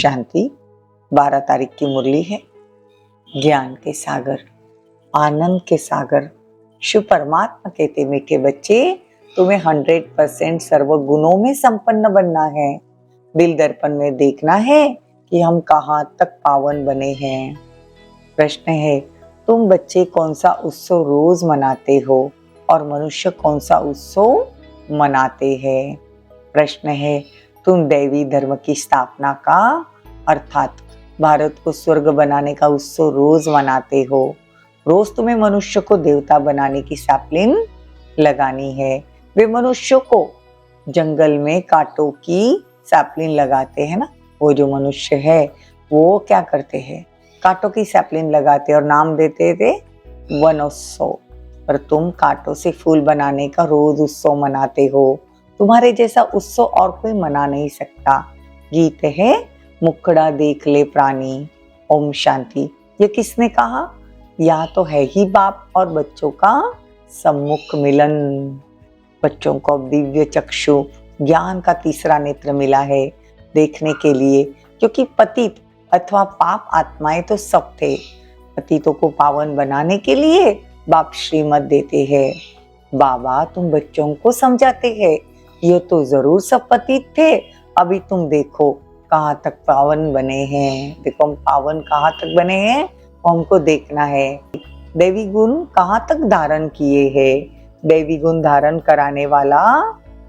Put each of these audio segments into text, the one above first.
शांति। 12 तारीख की मुरली है। ज्ञान के सागर, आनंद के सागर, शिव परमात्मा कहते मीठे बच्चे, तुम्हें 100% सर्व गुणों में संपन्न बनना है। दिल दर्पण में देखना है कि हम कहाँ तक पावन बने हैं। प्रश्न है, तुम बच्चे कौन सा उत्सव रोज मनाते हो और मनुष्य कौन सा उत्सव मनाते हैं? प्रश्न है, तुम दैवी धर्म की स्थापना का अर्थात भारत को स्वर्ग बनाने का उत्सव रोज मनाते हो। रोज तुम्हें मनुष्य को देवता बनाने की सैपलिंग लगानी है। वे मनुष्य को जंगल में कांटों की सैपलिंग लगाते हैं ना, वो जो मनुष्य है वो क्या करते हैं, कांटों की सैपलिंग लगाते और नाम देते थे वनोत्सव। पर तुम कांटों से फूल बनाने का रोज उत्सव मनाते हो। तुम्हारे जैसा उत्सव और कोई मना नहीं सकता। गीत है, मुखड़ा देख ले प्राणी, ओम शांति। ये किसने कहा? या तो है ही बाप और बच्चों का सम्मुख मिलन। बच्चों को दिव्य चक्षु, ज्ञान का तीसरा नेत्र मिला है देखने के लिए, क्योंकि पतित अथवा पाप आत्माएं तो सब थे। पतितों को पावन बनाने के लिए बाप श्रीमत देते हैं। बाबा तुम बच्चों को समझाते हैं, ये तो जरूर सब पतित थे, अभी तुम देखो कहाँ तक पावन बने हैं। देखो हम पावन कहाँ तक बने हैं, हमको देखना है। दैवी गुण कहाँ तक धारण किए हैं। दैवी गुण धारण कराने वाला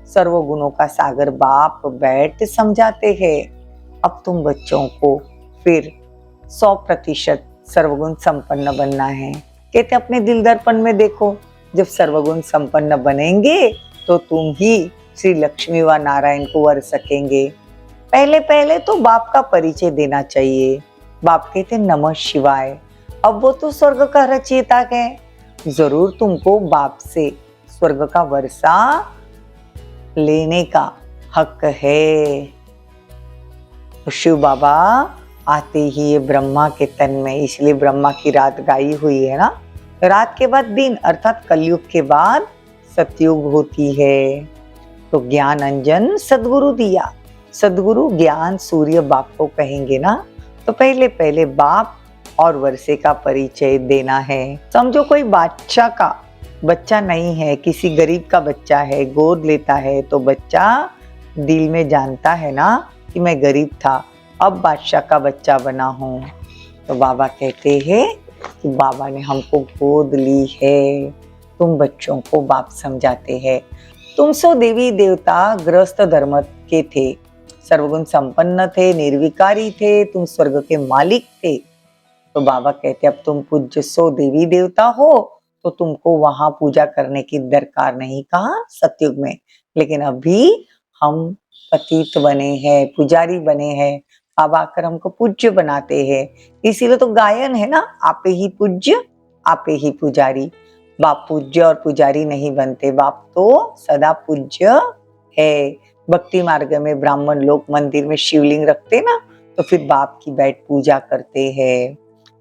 सर्वगुणों का सागर बाप बैठ समझाते हैं। अब तुम बच्चों को फिर 100% सर्वगुण संपन्न बनना है। कहते अपने दिल दर्पण में देखो, जब सर्वगुण संपन्न बनेंगे तो तुम ही श्री लक्ष्मी व नारायण को वर सकेंगे। पहले पहले तो बाप का परिचय देना चाहिए। बाप कहते नमः शिवाय। अब वो तो स्वर्ग का रचयिता है, जरूर तुमको बाप से स्वर्ग का वर्षा लेने का हक है। तो शिव बाबा आते ही ये ब्रह्मा के तन में, इसलिए ब्रह्मा की रात गाई हुई है ना। रात के बाद दिन अर्थात कलयुग के बाद सतयुग होती है। तो ज्ञान अंजन सदगुरु दिया। सदगुरु ज्ञान सूर्य बाप को कहेंगे ना, तो पहले पहले बाप और वर्षे का परिचय देना है। समझो कोई बादशाह का बच्चा नहीं है, किसी गरीब का बच्चा है, गोद लेता है तो बच्चा दिल में जानता है ना कि मैं गरीब था, अब बादशाह का बच्चा बना हूँ। तो बाबा कहते हैं कि बाबा ने हमको गोद ली है। तुम बच्चों को बाप समझाते हैं। तुम सो देवी देवता गृहस्थ धर्म के थे, सर्वगुण संपन्न थे, निर्विकारी थे, तुम स्वर्ग के मालिक थे। तो बाबा कहते अब तुम पूज्य सो देवी देवता हो, तो तुमको वहां पूजा करने की दरकार नहीं, कहा सतयुग में। लेकिन अभी हम पतित बने हैं, पुजारी बने हैं। बाबा आकर हमको पूज्य बनाते हैं। इसीलिए तो गायन है ना, आपे ही पूज्य आपे ही पुजारी। बाप पूज्य और पुजारी नहीं बनते, बाप तो सदा पूज्य है। भक्ति मार्ग में ब्राह्मण लोग मंदिर में शिवलिंग रखते ना, तो फिर बाप की बैठ पूजा करते हैं।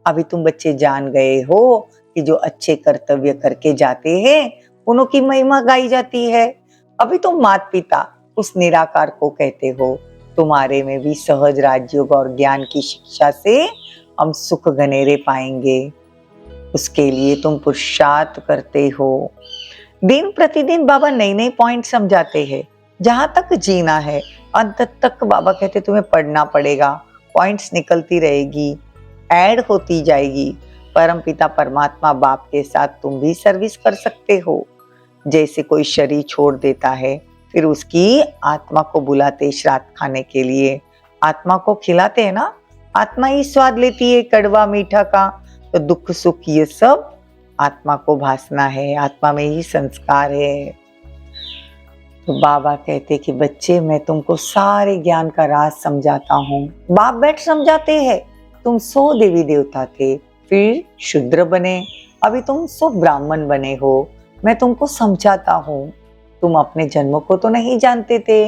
अभी तुम बच्चे जान गए हो कि जो अच्छे कर्तव्य करके जाते हैं उन्हों की महिमा गाई जाती है। अभी तुम माता पिता उस निराकार को कहते हो। तुम्हारे में भी सहज राजयोग और ज्ञान की शिक्षा से हम सुख घनेरे पाएंगे। उसके लिए तुम पुरुषार्थ करते हो। दिन प्रतिदिन बाबा नई नई पॉइंट समझाते हैं। जहां तक जीना है अंत तक बाबा कहते तुम्हें पढ़ना पड़ेगा। पॉइंट्स निकलती रहेगी, ऐड होती जाएगी। परम पिता परमात्मा बाप के साथ तुम भी सर्विस कर सकते हो। जैसे कोई शरीर छोड़ देता है, फिर उसकी आत्मा को बुलाते श्राद्ध खाने के लिए। आत्मा को खिलाते हैं ना, आत्मा ही स्वाद लेती है कड़वा मीठा का। तो दुख सुख ये सब आत्मा को भासना है, आत्मा में ही संस्कार है। तो बाबा कहते कि बच्चे मैं तुमको सारे ज्ञान का राज समझाता हूँ। बाप बैठ समझाते हैं। तुम 100 देवी देवता थे, फिर शूद्र बने, अभी तुम 100 ब्राह्मण बने हो। मैं तुमको समझाता हूँ। तुम अपने जन्म को तो नहीं जानते थे,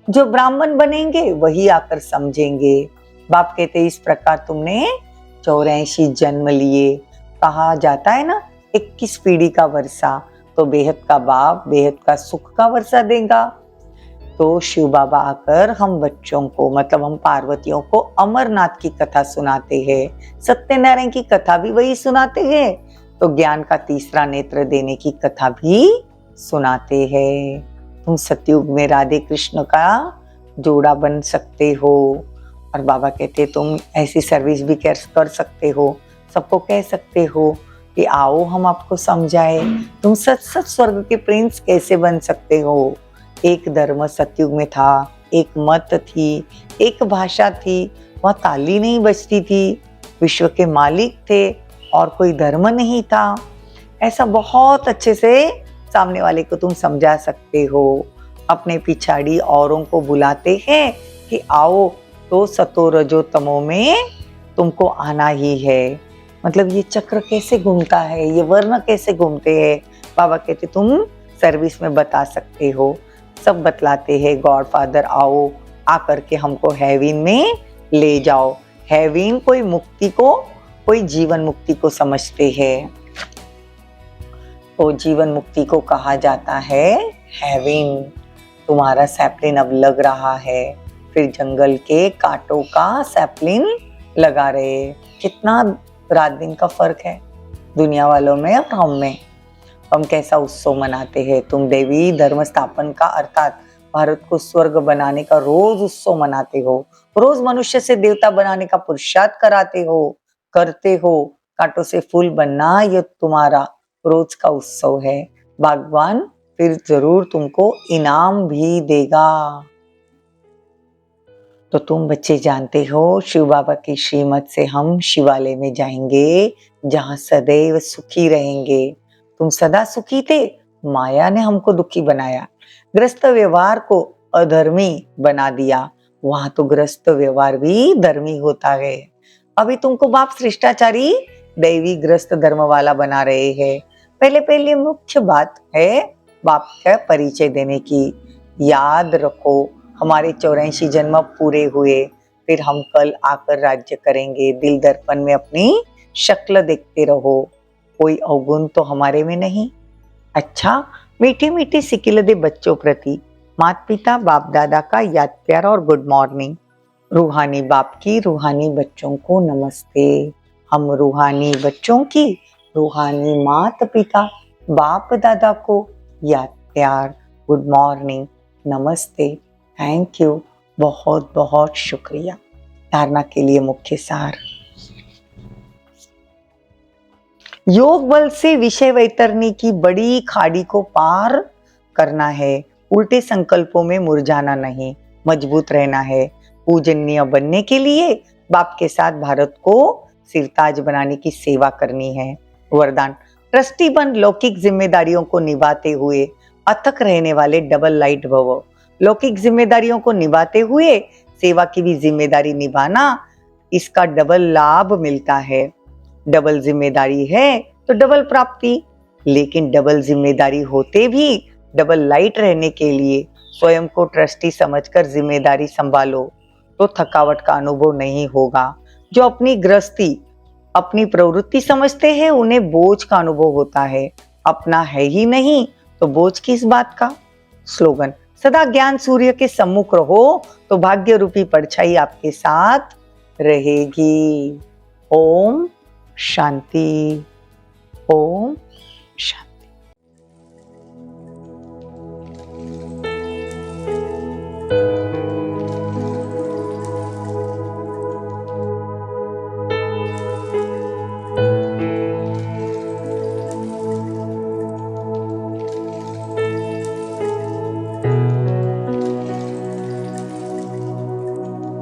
जो ब्राह्मण बनेंगे वही आकर समझेंगे। बाप कहते इस प्रकार तुमने 84 जन्म लिए। कहा जाता है ना 21 पीढ़ी का वर्षा, तो बेहद का बाप बेहद का सुख का वर्षा देगा। तो शिव बाबा आकर हम बच्चों को, मतलब हम पार्वतियों को अमरनाथ की कथा सुनाते हैं, सत्यनारायण की कथा भी वही सुनाते हैं, तो ज्ञान का तीसरा नेत्र देने की कथा भी सुनाते हैं। तुम सतयुग में राधे कृष्ण का जोड़ा बन सकते हो। और बाबा कहते तुम ऐसी सर्विस भी कर सकते हो, सबको कह सकते हो कि आओ हम आपको समझाए, तुम सच सच स्वर्ग के प्रिंस कैसे बन सकते हो। एक धर्म सतयुग में था, एक मत थी, एक भाषा थी, वहाँ ताली नहीं बजती थी, विश्व के मालिक थे और कोई धर्म नहीं था। ऐसा बहुत अच्छे से सामने वाले को तुम समझा सकते हो। अपने पिछाड़ी औरों को बुलाते हैं कि आओ, तो सतो रजो तमो में तुमको आना ही है। मतलब ये चक्र कैसे घूमता है, ये वर्ण कैसे घूमते हैं, बाबा कहते तुम सर्विस में बता सकते हो। सब बतलाते हैं, गॉड फादर आओ, आकर के हमको हेवन में ले जाओ। हेवन कोई मुक्ति को, कोई जीवन मुक्ति को समझते हैं, तो जीवन मुक्ति को कहा जाता है हेवन। तुम्हारा सैपलिन अब लग रहा है, फिर जंगल के कांटों का सैपलिन लगा रहे। कितना रात दिन का फर्क है दुनिया वालों में और हम में। हम कैसा उत्सव मनाते हैं। तुम देवी धर्म स्थापन का अर्थात भारत को स्वर्ग बनाने का रोज उत्सव मनाते हो, रोज मनुष्य से देवता बनाने का पुरुषार्थ करते हो। कांटों से फूल बनना ये तुम्हारा रोज का उत्सव है। भगवान फिर जरूर तुमको इनाम भी देगा। तो तुम बच्चे जानते हो, शिव बाबा की श्रीमत से हम शिवालय में जाएंगे जहां सदैव सुखी रहेंगे। तुम सदा सुखी थे, माया ने हमको दुखी बनाया, ग्रस्त व्यवहार को अधर्मी बना दिया। वहां तो ग्रस्त व्यवहार भी धर्मी होता है। अभी तुमको बाप शिष्टाचारी दैवी ग्रस्त धर्म वाला बना रहे हैं। पहले मुख्य बात है बाप का परिचय देने की। याद रखो, हमारे 84 जन्म पूरे हुए, फिर हम कल आकर राज्य करेंगे। दिल दर्पण में अपनी शक्ल देखते रहो, कोई अवगुण तो हमारे में नहीं। अच्छा, मीठी मीठी सिकिल दे बच्चों प्रति माता पिता बाप दादा का याद प्यार और गुड मॉर्निंग। रूहानी बाप की रूहानी बच्चों को नमस्ते। हम रूहानी बच्चों की रूहानी माता पिता बाप दादा को याद प्यार गुड मॉर्निंग नमस्ते। थैंक यू, बहुत बहुत शुक्रिया। धारणा के लिए मुख्य सार। योग बल से विषय वैतरणी की बड़ी खाड़ी को पार करना है। उल्टे संकल्पों में मुरझाना नहीं, मजबूत रहना है। पूजनीय बनने के लिए बाप के साथ भारत को सिरताज बनाने की सेवा करनी है। वरदान, ट्रस्टी बन लौकिक जिम्मेदारियों को निभाते हुए अथक रहने वाले डबल लाइट भव। लौकिक जिम्मेदारियों को निभाते हुए सेवा की भी जिम्मेदारी निभाना, इसका डबल लाभ मिलता है। डबल जिम्मेदारी है तो डबल प्राप्ति, लेकिन डबल जिम्मेदारी होते भी डबल लाइट रहने के लिए स्वयं को ट्रस्टी समझकर जिम्मेदारी संभालो तो थकावट का अनुभव नहीं होगा। जो अपनी गृहस्थी अपनी प्रवृत्ति समझते हैं उन्हें बोझ का अनुभव होता है। अपना है ही नहीं तो बोझ किस बात का। स्लोगन, सदा ज्ञान सूर्य के सम्मुख रहो तो भाग्य रूपी परछाई आपके साथ रहेगी। ओम शांति, ओम शांति।